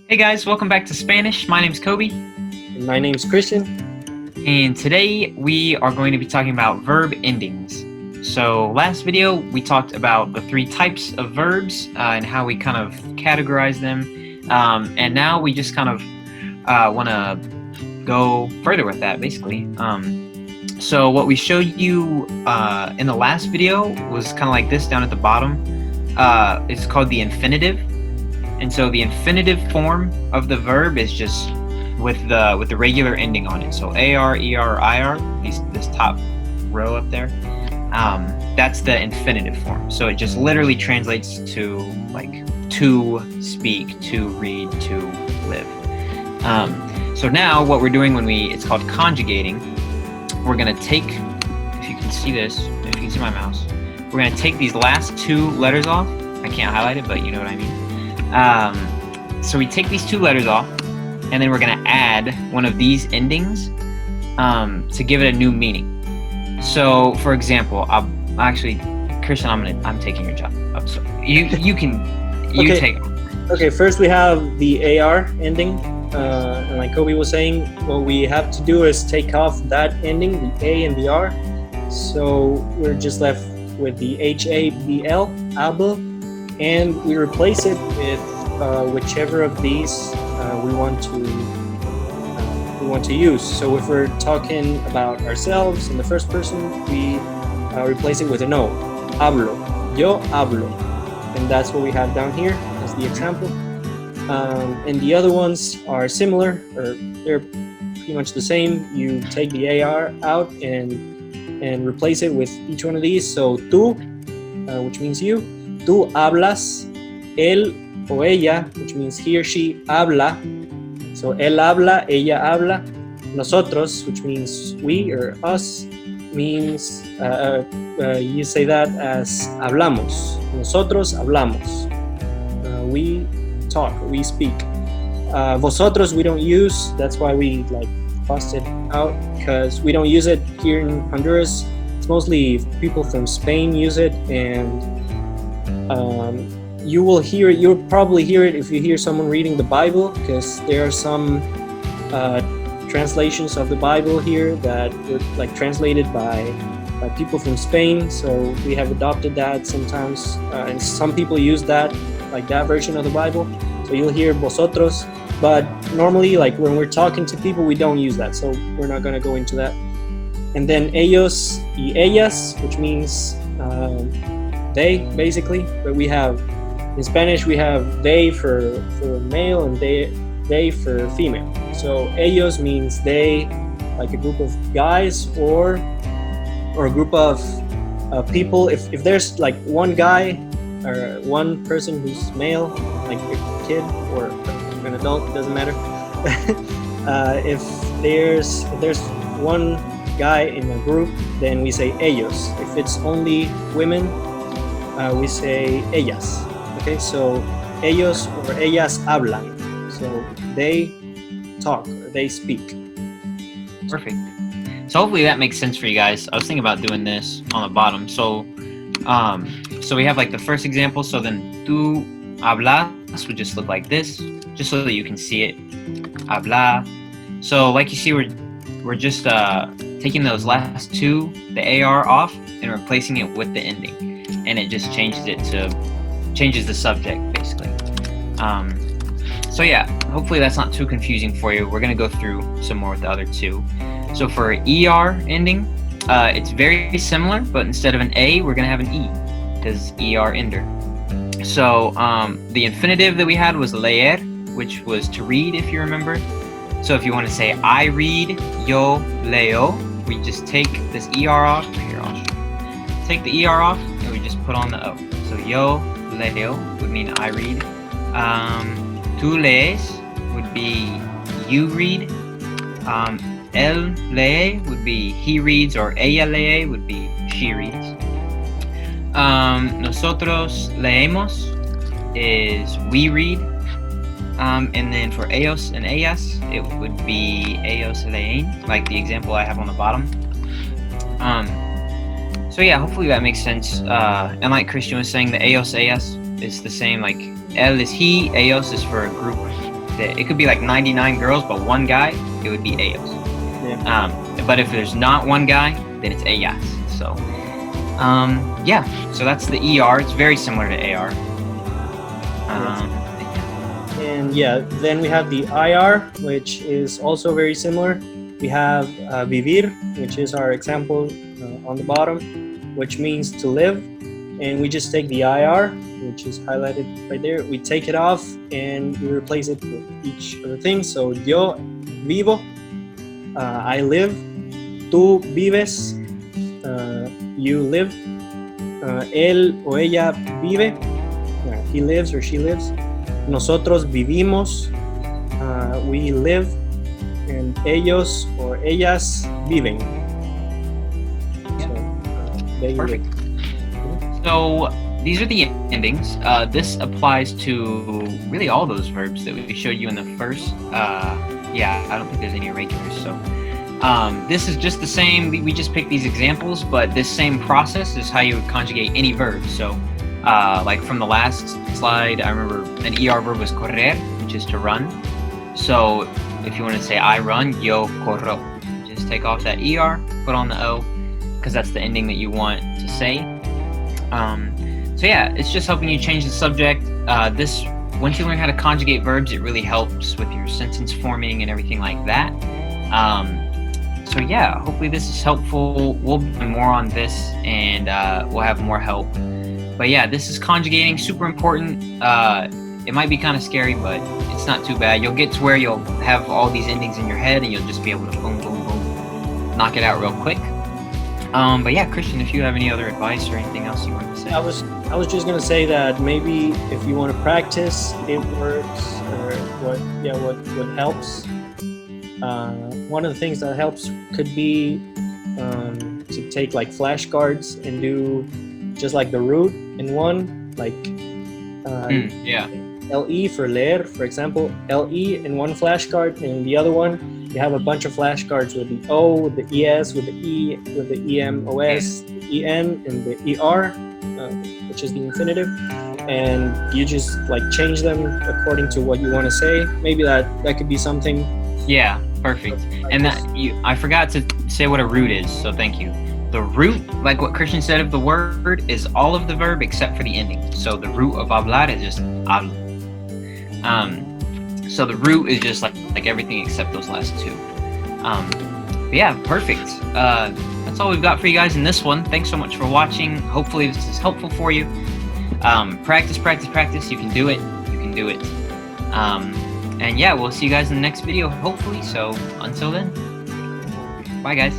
Hey guys, welcome back to Spanish. My name's Kobe, My name's Christian. and today we are going to be talking about verb endings. So last video we talked about the three types of verbs and how we kind of categorize them, and now we just kind of want to go further with that, basically. So what we showed you in the last video was kind of like this down at the bottom. It's called the infinitive. And so the infinitive form of the verb is just with the regular ending on it. So AR, ER, or IR, this top row up there, that's the infinitive form. So it just literally translates to like to speak, to read, to live. So now what we're doing it's called conjugating. We're gonna take, if you can see this, if you can see my mouse, we're gonna take these last two letters off. I can't highlight it, but you know what I mean. So we take these two letters off, and then we're gonna add one of these endings to give it a new meaning. So, for example, Christian, I'm taking your job. So you Okay. take. Okay, first we have the AR ending. And like Kobe was saying, what we have to do is take off that ending, the A and the R. So we're just left with the HABL, ABL, and we replace it with whichever of these we want to use. So if we're talking about ourselves in the first person, we replace it with an O. Hablo, yo hablo, and that's what we have down here as the example. And the other ones are similar, or they're pretty much the same. You take the AR out and replace it with each one of these. So tú, which means you. Tú hablas, él o ella, which means he or she habla. So él habla, ella habla. Nosotros, which means we or us, means you say that as hablamos. Nosotros hablamos. We talk, we speak. Vosotros we don't use. That's why we like crossed it out, because we don't use it here in Honduras. It's mostly people from Spain use it, and you will hear it. You'll probably hear it if you hear someone reading the Bible, because there are some translations of the Bible here that were like translated by people from Spain. So we have adopted that sometimes, and some people use that, like that version of the Bible. So you'll hear vosotros, but normally, like when we're talking to people, we don't use that. So we're not going to go into that. And then ellos y ellas, which means they, basically. But we have, in Spanish, we have they for male and they for female. So ellos means they, like a group of guys or a group of people. If there's like one guy or one person who's male, like a kid or an adult, doesn't matter. If there's one guy in a group, then we say ellos. If it's only women, we say ellas. Okay, so ellos or ellas hablan. So they talk or they speak. Perfect. So hopefully that makes sense for you guys. I was thinking about doing this on the bottom. So we have like the first example. So then tú hablas would just look like this, just so that you can see it. Habla. So like you see, we're just taking those last two, the AR, off and replacing it with the ending, and it just changes the subject basically. So yeah, hopefully that's not too confusing for you. We're gonna go through some more with the other two. So for ER ending, it's very similar, but instead of an A, we're gonna have an E, because ER ender. So the infinitive that we had was leer, which was to read, if you remember. So if you want to say I read, yo leo, we just take this ER off. Here, I'll show you. Take the ER off, and we just put on the O. So yo leo would mean I read. Tú lees would be you read. Él lee would be he reads, or ella lee would be she reads. Nosotros leemos is we read. And then for ellos and ellas, it would be ellos leen, like the example I have on the bottom. So yeah, hopefully that makes sense. And like Christian was saying, the ellos ellas is the same. Like él is he, ellos is for a group it could be like 99 girls, but one guy, it would be ellos. Yeah. But if there's not one guy, then it's ellas. So, yeah. So that's the ER. It's very similar to AR. And yeah, then we have the IR, which is also very similar. We have vivir, which is our example on the bottom, which means to live. And we just take the IR, which is highlighted right there. We take it off and we replace it with each of the things. So yo vivo, I live. Tú vives, you live. Él o ella vive, he lives or she lives. Nosotros vivimos, we live. And ellos or ellas viven. So, perfect. So these are the endings. This applies to really all those verbs that we showed you in the first. Yeah, I don't think there's any irregulars. So this is just the same. We just picked these examples, but this same process is how you would conjugate any verb. So like from the last slide, I remember an ER verb was correr, which is to run. So if you want to say I run, yo corro. Just take off that ER, put on the O, because that's the ending that you want to say. So yeah, it's just helping you change the subject. Once you learn how to conjugate verbs, it really helps with your sentence forming and everything like that. So yeah, hopefully this is helpful. We'll do more on this, and we'll have more help. But yeah, this is conjugating, super important. It might be kind of scary, but it's not too bad. You'll get to where you'll have all these endings in your head, and you'll just be able to boom, boom, boom, knock it out real quick. But yeah, Christian, if you have any other advice or anything else you want to say. I was just gonna say that maybe if you want to practice, it works, or what helps. One of the things that helps could be to take like flashcards and do just like the root in one, like yeah. LE for leer, for example, LE in one flashcard, and in the other one you have a bunch of flashcards with the O, with the ES, with the E, with the EMOS, the EN, and the ER, which is the infinitive, and you just like change them according to what you want to say. Maybe that could be something. Yeah, perfect. And I forgot to say what a root is, so thank you. The root, like what Christian said of the word, is all of the verb except for the ending. So the root of hablar is just hablo. So the root is just like everything except those last two. But yeah, perfect. That's all we've got for you guys in this one. Thanks so much for watching. Hopefully this is helpful for you. Practice, practice, practice. You can do it. You can do it. And yeah, we'll see you guys in the next video, hopefully. So until then, bye guys.